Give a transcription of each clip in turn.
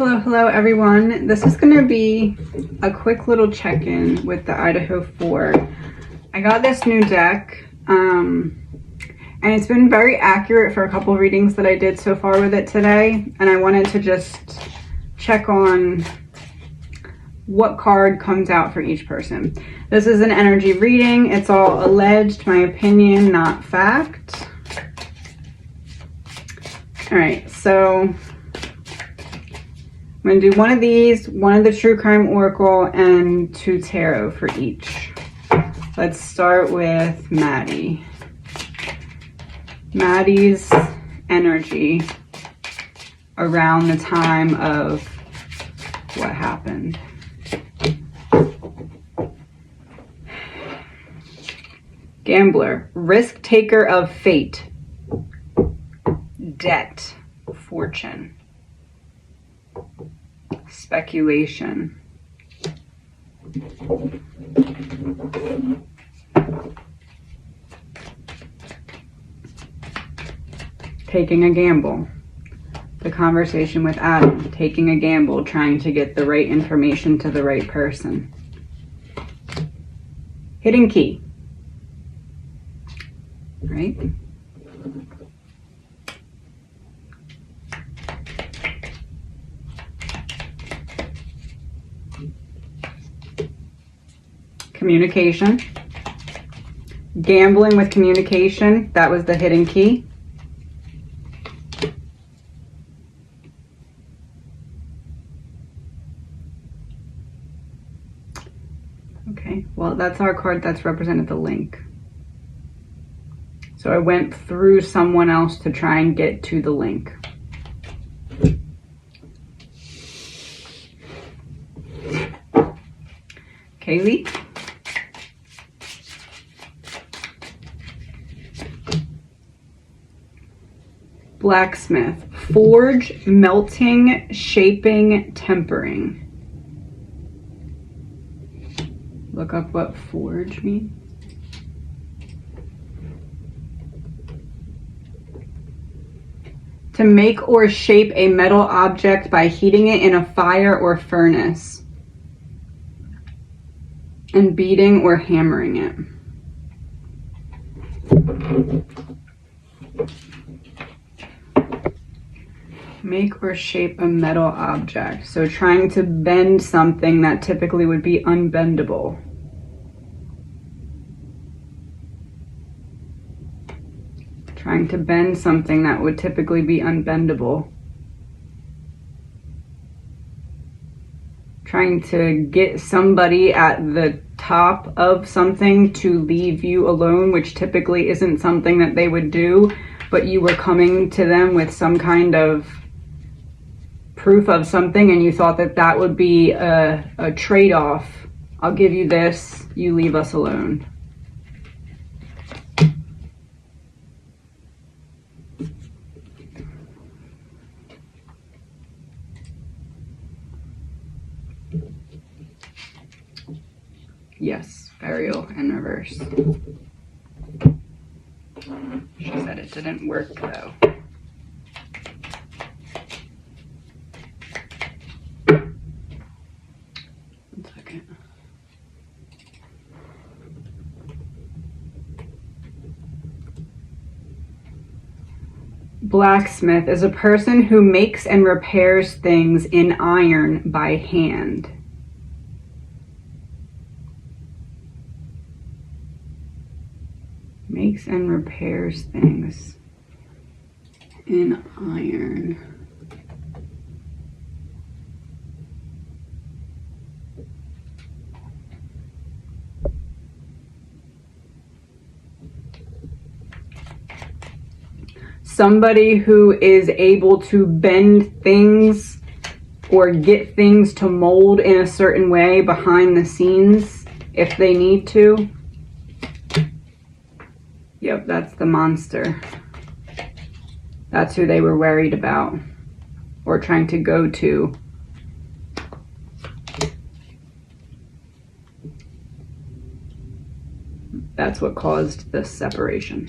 Hello everyone. This is going to be a quick little check-in with the Idaho 4. I got this new deck and it's been very accurate for a couple readings that I did so far with it today, and I wanted to just check on what card comes out for each person. This is an energy reading. It's all alleged, my opinion, not fact. All right, so I'm going to do one of these, one of the True Crime Oracle, and 2 Tarot for each. Let's start with Maddie. Maddie's energy around the time of what happened. Gambler, risk taker of fate, debt, fortune, speculation, taking a gamble, the conversation with Adam, taking a gamble, trying to get the right information to the right person, hidden key, right? Communication, gambling with communication, that was the hidden key. Okay, well, that's our card that's represented the link. So I went through someone else to try and get to the link. Kaylee. Blacksmith, forge, melting, shaping, tempering. Look up what forge means. To make or shape a metal object by heating it in a fire or furnace and beating or hammering it. Make or shape a metal object. So trying to bend something that typically would be unbendable. Trying to bend something that would typically be unbendable. Trying to get somebody at the top of something to leave you alone, which typically isn't something that they would do, but you were coming to them with some kind of proof of something and you thought that that would be a trade-off. I'll give you this, you leave us alone. Yes, burial in reverse. She said it didn't work though. One second. Blacksmith is a person who makes and repairs things in iron by hand. Makes and repairs things in iron. Somebody who is able to bend things or get things to mold in a certain way behind the scenes if they need to. Yep, that's the monster. That's who they were worried about or trying to go to. That's what caused this separation.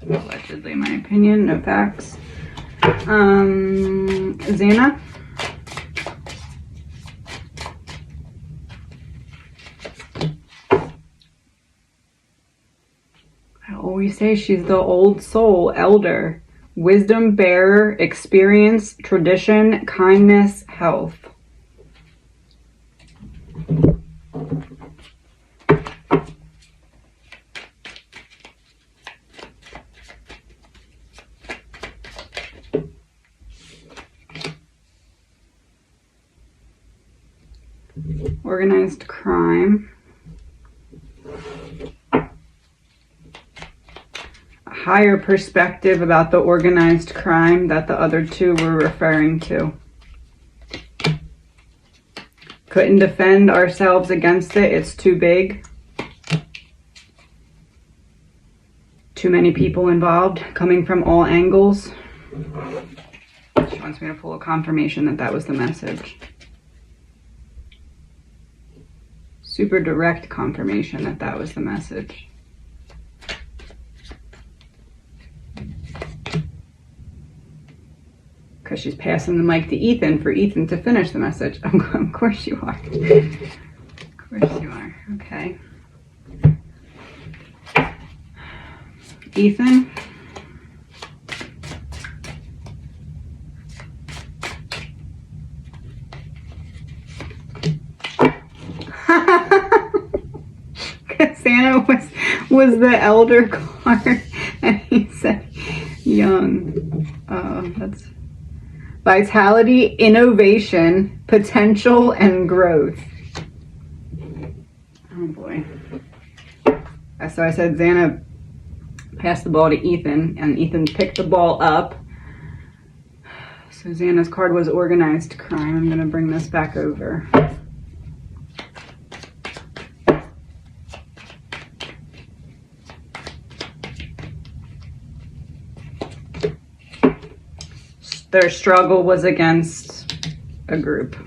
Allegedly, my opinion, no facts. Zana. I always say she's the old soul, elder, wisdom bearer, experience, tradition, kindness, health. Organized crime. A higher perspective about the organized crime that the other two were referring to. Couldn't defend ourselves against it. It's too big. Too many people involved, coming from all angles. She wants me to pull a confirmation that that was the message. Super direct confirmation that that was the message. Because she's passing the mic to Ethan for Ethan to finish the message. Of course you are. Of course you are. Okay. Ethan. Zana was the elder card, and he said young. That's vitality, innovation, potential, and growth. Oh boy. So I said Zana passed the ball to Ethan, and Ethan picked the ball up. So Xana's card was organized crime. I'm gonna bring this back over. Their struggle was against a group.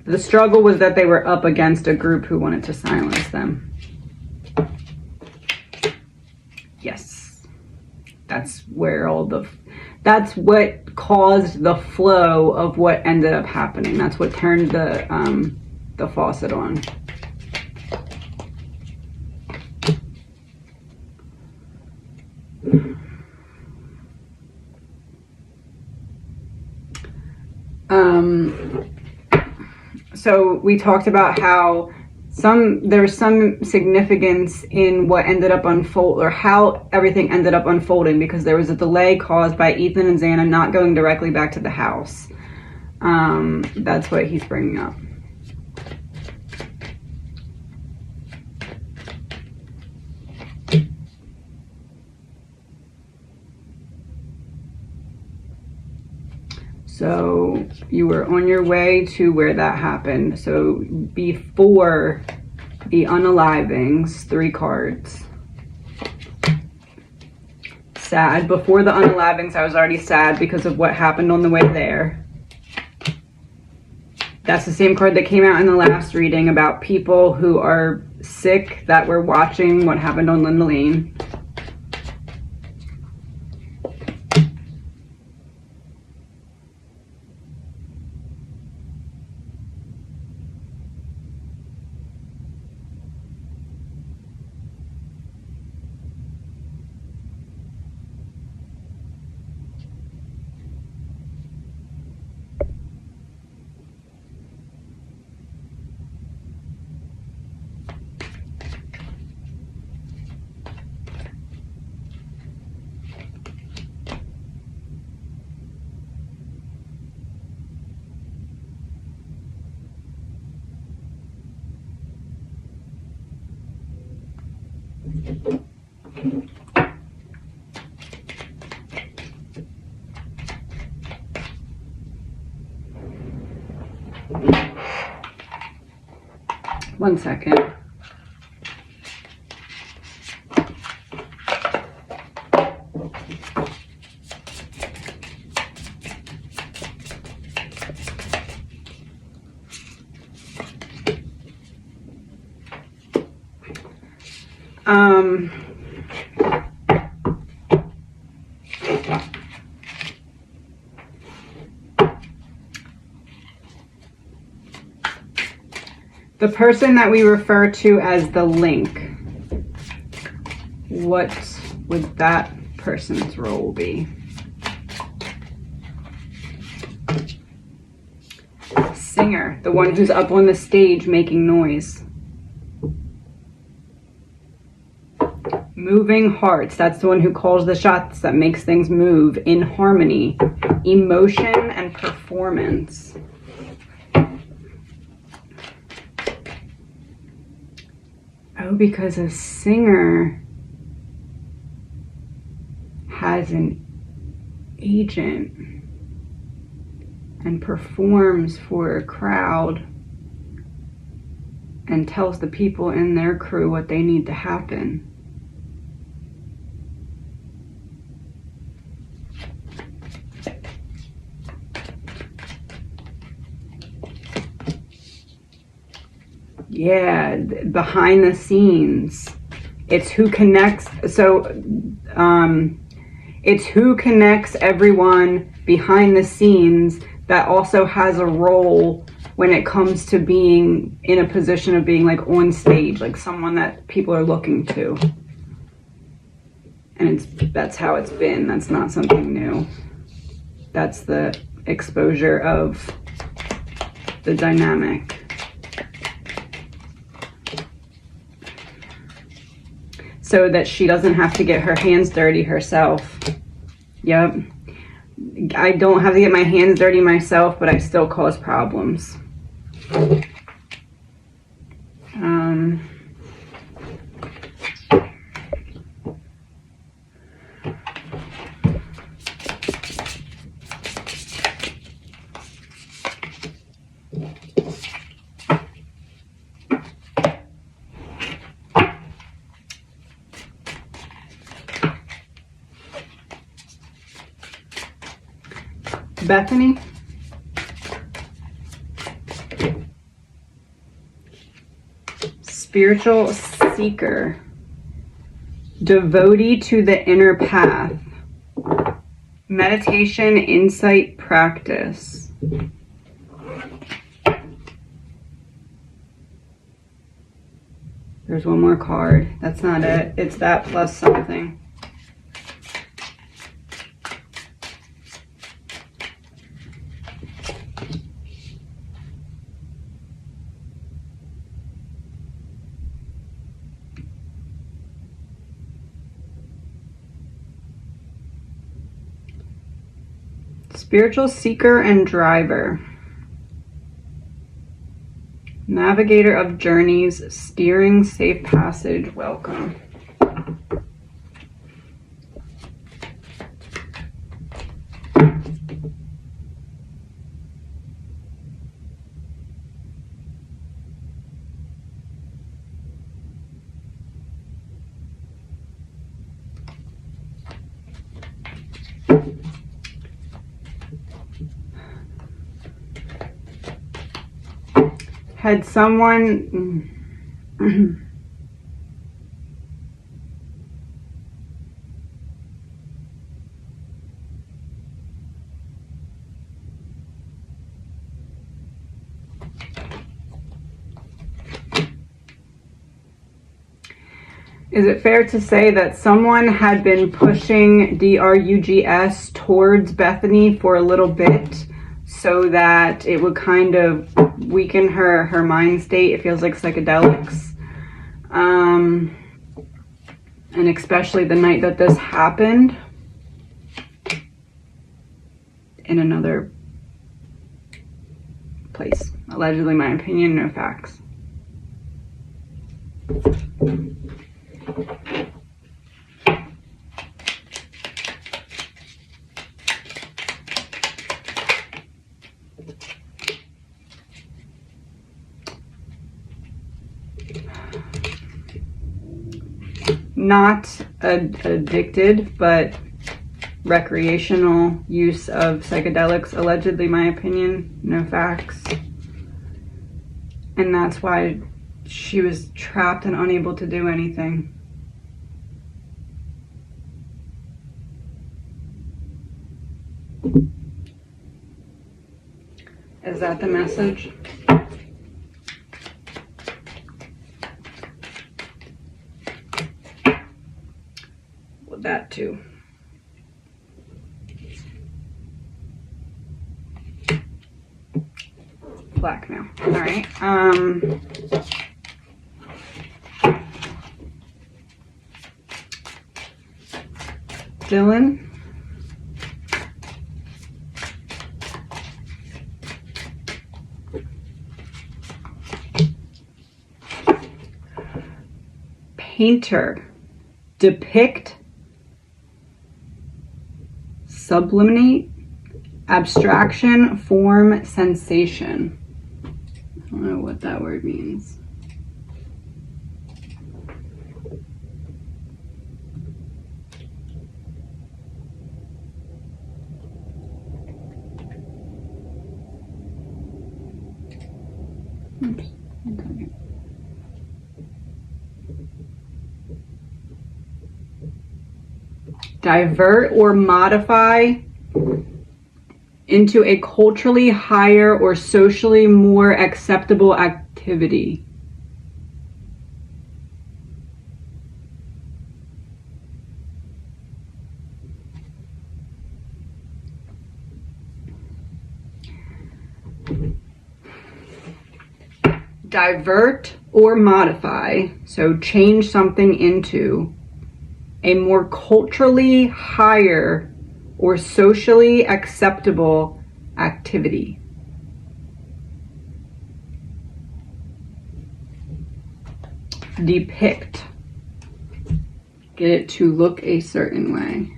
The struggle was that they were up against a group who wanted to silence them. Yes. That's where that's what caused the flow of what ended up happening. That's what turned the faucet on. So we talked about how there's some significance in what ended up or how everything ended up unfolding, because there was a delay caused by Ethan and Zana not going directly back to the house. That's what he's bringing up. So you were on your way to where that happened. So before the unalivings, 3 cards. Sad. Before the unalivings, I was already sad because of what happened on the way there. That's the same card that came out in the last reading about people who are sick that were watching what happened on Linda Lane. One second. The person that we refer to as the link, what would that person's role be? Singer, the one who's up on the stage making noise. Moving hearts, that's the one who calls the shots, that makes things move in harmony. Emotion and performance. Oh, because a singer has an agent and performs for a crowd and tells the people in their crew what they need to happen. Yeah, behind the scenes. It's who connects. So it's who connects everyone behind the scenes that also has a role when it comes to being in a position of being like on stage, like someone that people are looking to. And that's how it's been. That's not something new. That's the exposure of the dynamic. So that she doesn't have to get her hands dirty herself. Yep. I don't have to get my hands dirty myself, but I still cause problems. Bethany? Spiritual seeker. Devotee to the inner path. Meditation, insight, practice. There's one more card. That's not it. It's that plus something. Spiritual seeker and driver. Navigator of journeys, steering, safe passage, welcome. Had someone Is it fair to say that someone had been pushing drugs towards Bethany for a little bit so that it would kind of weaken her mind state? It feels like psychedelics. And especially the night that this happened in another place. Allegedly, my opinion, no facts. Not addicted, but recreational use of psychedelics. Allegedly, my opinion, no facts. And that's why she was trapped and unable to do anything. Is that the message? Well, that too. Blackmail. All right. Dylan. Painter. Depict. Sublimate. Abstraction. Form. Sensation. I don't know what that word means. Oops. Divert or modify into a culturally higher or socially more acceptable activity. Divert or modify, so change something into a more culturally higher or socially acceptable activity. Depict. Get it to look a certain way.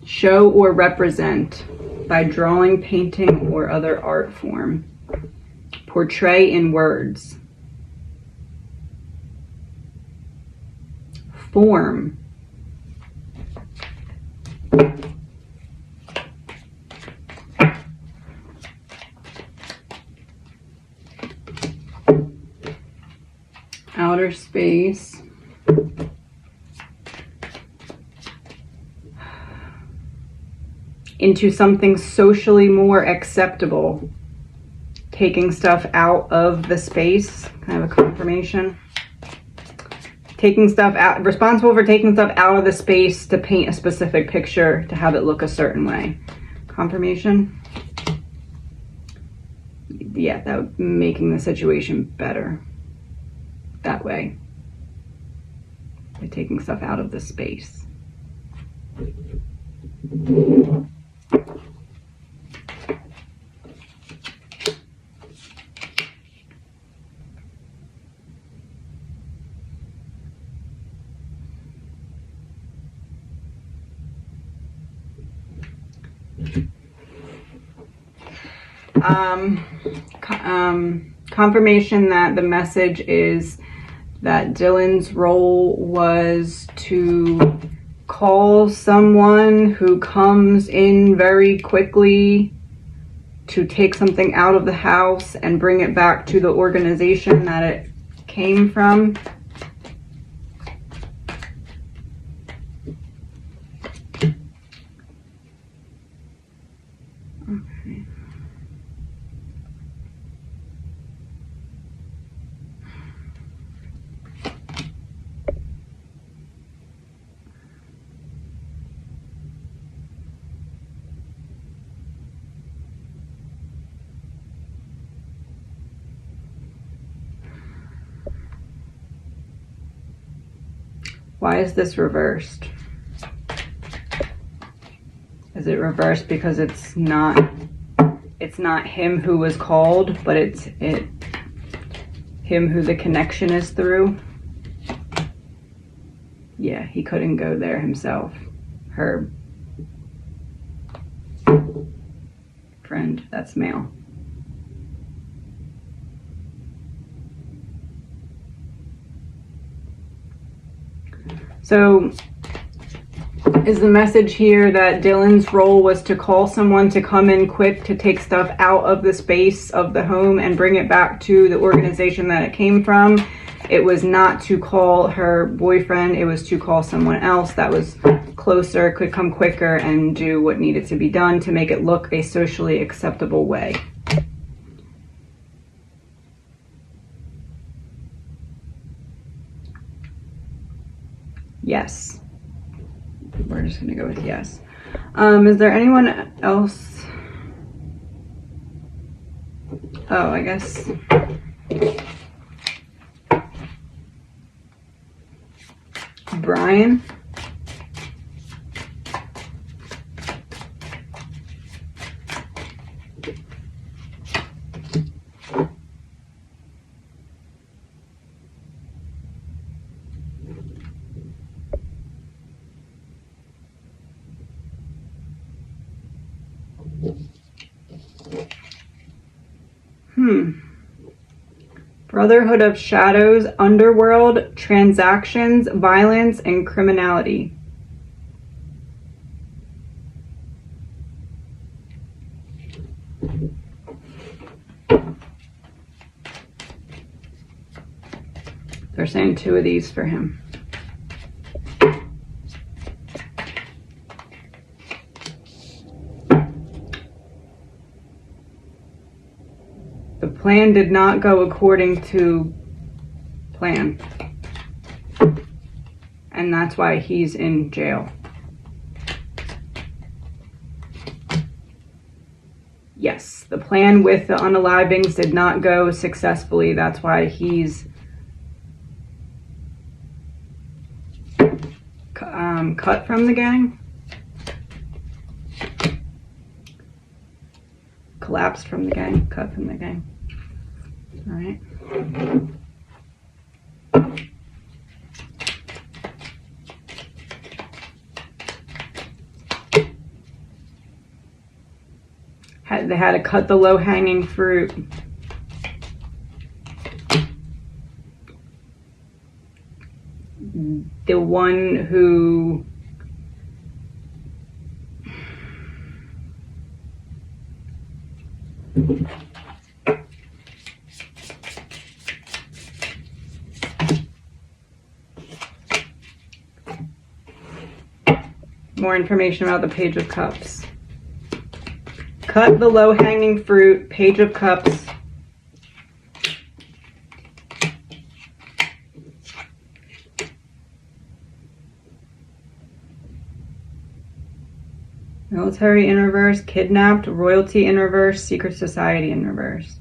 Show or represent by drawing, painting, or other art form. Portray in words. Form. Outer space. Into something socially more acceptable. Taking stuff out of the space. Kind of a confirmation. Taking stuff out, responsible for taking stuff out of the space to paint a specific picture to have it look a certain way. Confirmation. Yeah, that would making the situation better that way. By taking stuff out of the space. Confirmation that the message is that Dylan's role was to call someone who comes in very quickly to take something out of the house and bring it back to the organization that it came from. Okay. Why is this reversed? Is it reversed because it's not him who was called, but it's him who the connection is through? Yeah, he couldn't go there himself. Her friend, that's male. So is the message here that Dylan's role was to call someone to come in quick to take stuff out of the space of the home and bring it back to the organization that it came from, It was not to call her boyfriend, it was to call someone else that was closer, could come quicker, and do what needed to be done to make it look a socially acceptable way. Yes. We're just gonna go with yes. Is there anyone else? Oh, I guess. Brian. Brotherhood of Shadows, Underworld, Transactions, Violence, and Criminality. They're saying 2 of these for him. The plan did not go according to plan. And that's why he's in jail. Yes, the plan with the unalivings did not go successfully. That's why he's cut from the gang. Collapsed from the gang, cut from the gang. All right. They had to cut the low-hanging fruit. The one who more information about the Page of Cups. Cut the low-hanging fruit, Page of Cups. Military in reverse, kidnapped, royalty in reverse, secret society in reverse.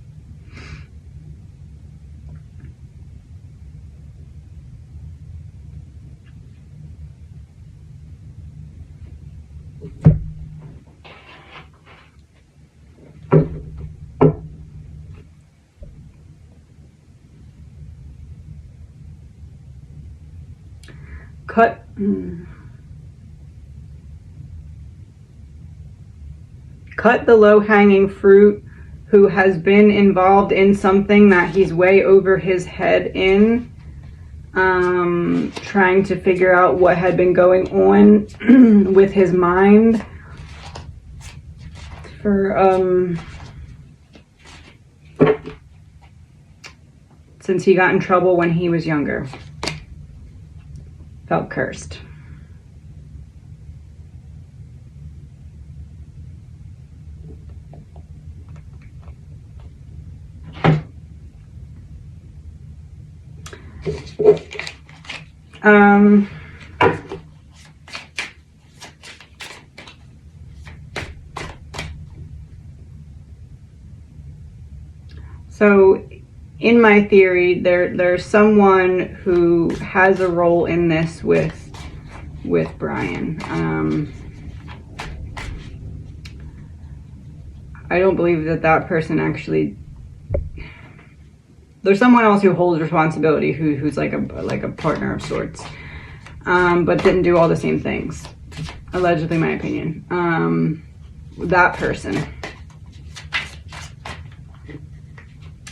Cut the low-hanging fruit who has been involved in something that he's way over his head in, trying to figure out what had been going on with his mind for since he got in trouble when he was younger. Felt cursed. So in my theory, there's someone who has a role in this with Brian. I don't believe that person actually. There's someone else who holds responsibility, who's like a partner of sorts, but didn't do all the same things. Allegedly, my opinion. That person.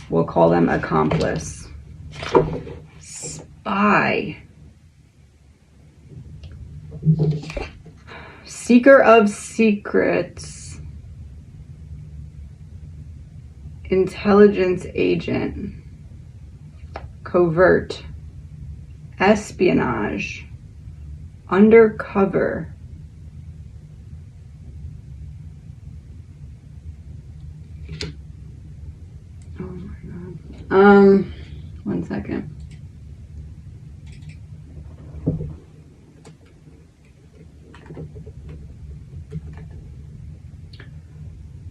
We'll call them accomplice. Spy. Seeker of secrets. Intelligence agent. covert, espionage, undercover. Oh my God. One second.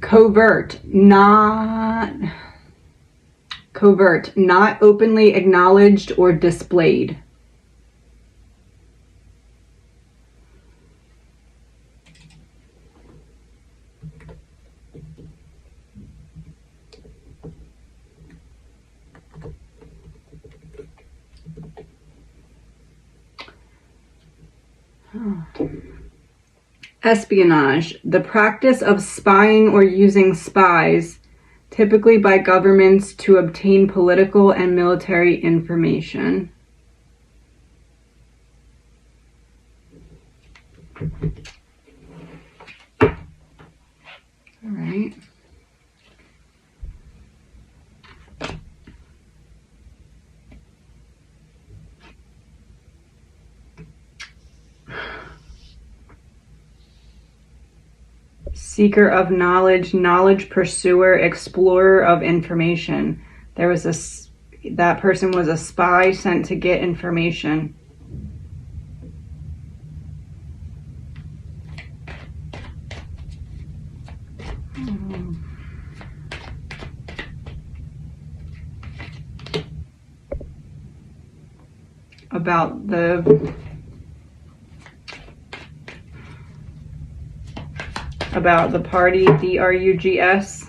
Covert, not openly acknowledged or displayed. Espionage, the practice of spying or using spies, typically by governments, to obtain political and military information. All right. Seeker of knowledge, knowledge pursuer, explorer of information. That person was a spy sent to get information. About the party, DRUGS.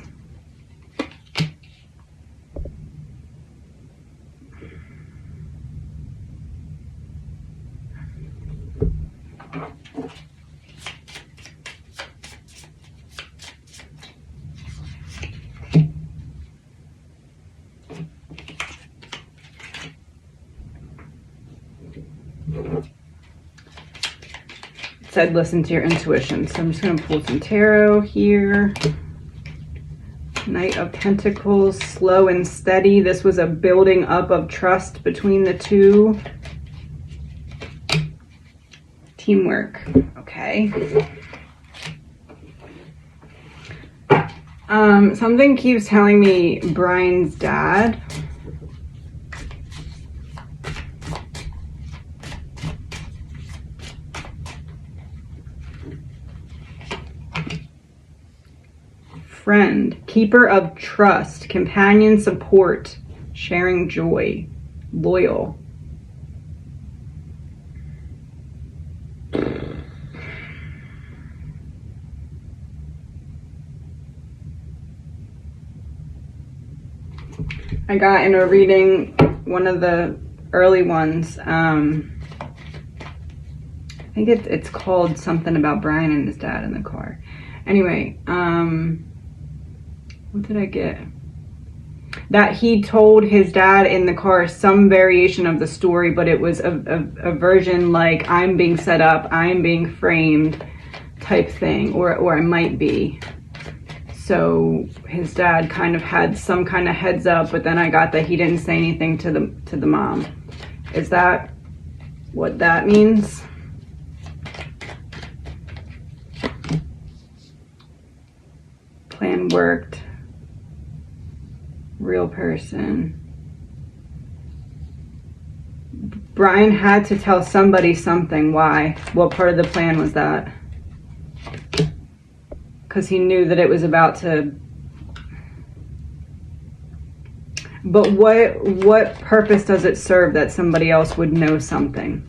Said listen to your intuition. So I'm just going to pull some tarot here. Knight of Pentacles, slow and steady. This was a building up of trust between the two. Teamwork. Okay. Something keeps telling me Brian's dad. Friend, keeper of trust, companion, support, sharing joy, loyal. I got in a reading, one of the early ones, I think it's called something about Brian and his dad in the car. Anyway, what did I get? That he told his dad in the car some variation of the story, but it was a version like, I'm being set up, I'm being framed type thing, or I might be. So his dad kind of had some kind of heads up, but then I got that he didn't say anything to the mom. Is that what that means? Plan worked. Real person. Brian had to tell somebody something. Why? What part of the plan was that? Because he knew that it was about to... But what purpose does it serve that somebody else would know something?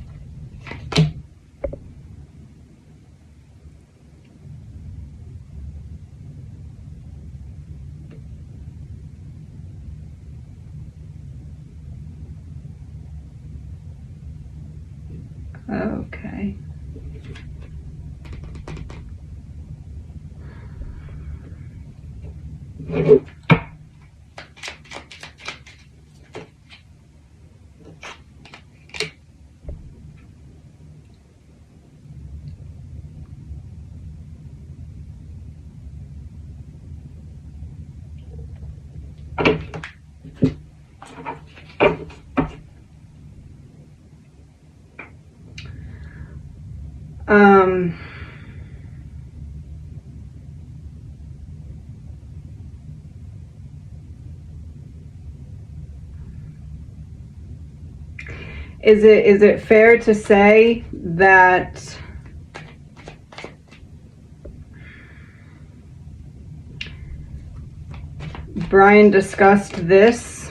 Okay. Is it fair to say that Brian discussed this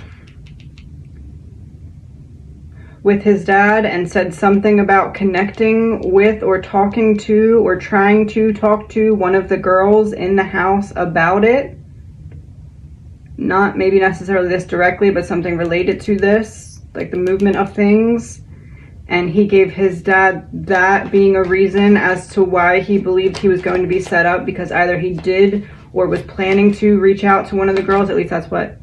with his dad and said something about connecting with or talking to or trying to talk to one of the girls in the house about it? Not maybe necessarily this directly, but something related to this, like the movement of things. And he gave his dad that being a reason as to why he believed he was going to be set up, because either he did or was planning to reach out to one of the girls. At least that's what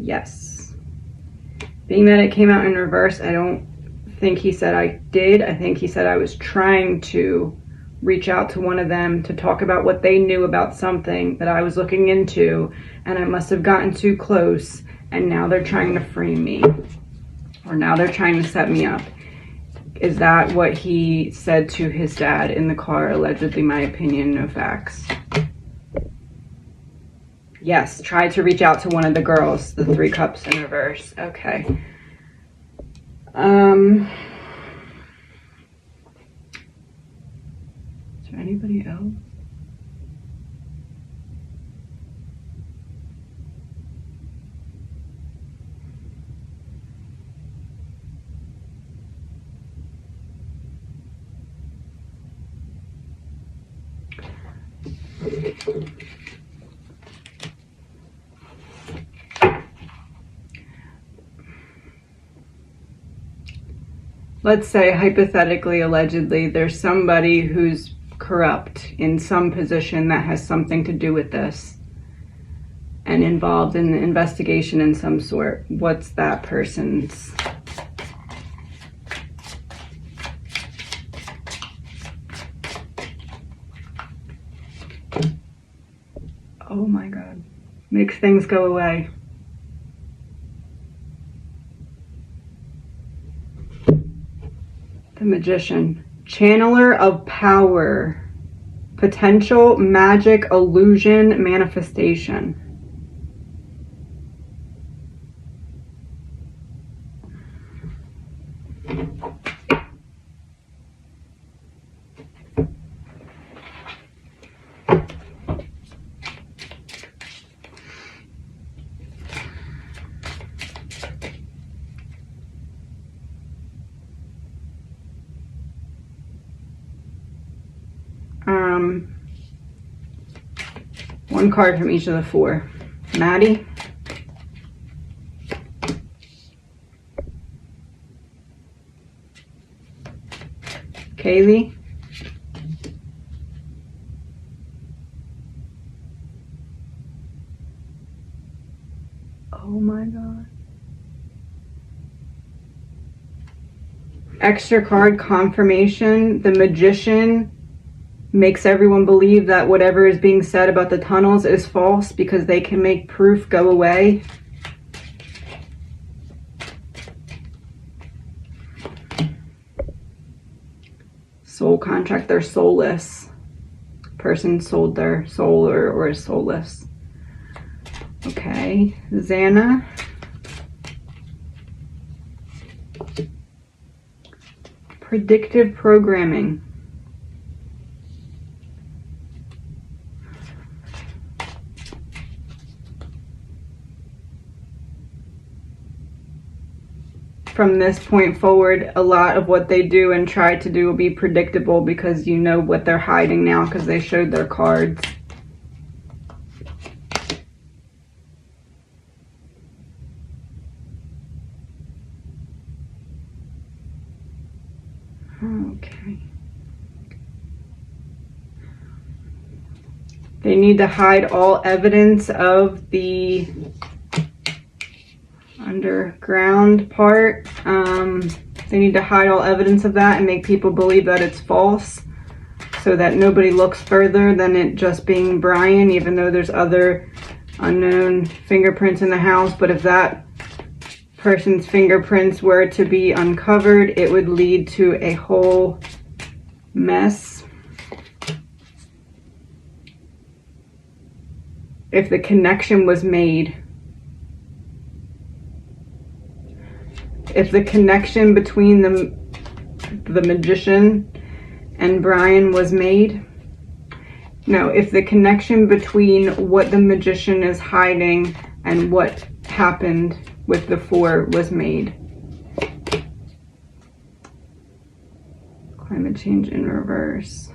yes. Being that it came out in reverse, I don't think he said I did. I think he said I was trying to reach out to one of them to talk about what they knew about something that I was looking into, and I must have gotten too close, and now they're trying to frame me, or now they're trying to set me up. Is that what he said to his dad in the car? Allegedly, my opinion, no facts. Yes, tried to reach out to one of the girls, the 3 cups in reverse. Okay. Is there anybody else? Let's say, hypothetically, allegedly, there's somebody who's corrupt in some position that has something to do with this and involved in the investigation in some sort. What's that person's? Oh my God. Makes things go away. The Magician. Channeler of power. Potential magic illusion manifestation. One card from each of the 4. Maddie. Kaylee. Oh my God. Extra card confirmation. The Magician makes everyone believe that whatever is being said about the tunnels is false because they can make proof go away. Soul contract. They're soulless. Person sold their soul or is soulless. Okay. Zana. Predictive programming. From this point forward, a lot of what they do and try to do will be predictable because you know what they're hiding now because they showed their cards. Okay. They need to hide all evidence of the underground part. They need to hide all evidence of that and make people believe that it's false so that nobody looks further than it just being Brian, even though there's other unknown fingerprints in the house, but if that person's fingerprints were to be uncovered, it would lead to a whole mess. If the connection was made, if the connection between the magician and Brian was made, no, if the connection between what the magician is hiding and what happened with the 4 was made. Climate change in reverse.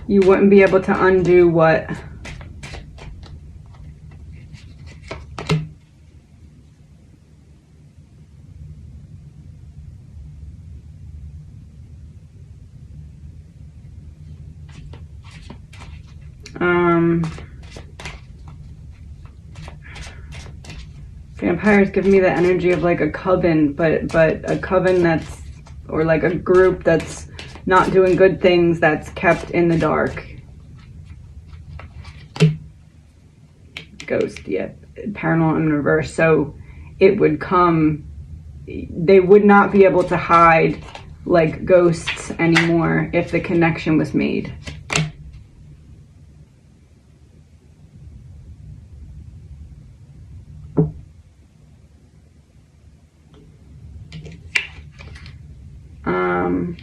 You wouldn't be able to undo what? Vampires give me the energy of like a coven, but a coven that's, or like a group that's not doing good things, that's kept in the dark. Ghost, yeah, paranormal in reverse. So it would come, they would not be able to hide like ghosts anymore if the connection was made.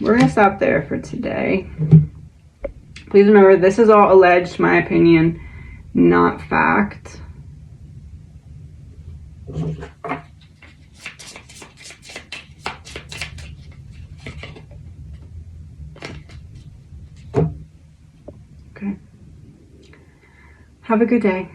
We're gonna stop there for today. Please remember, this is all alleged, my opinion, not fact. Okay. Have a good day.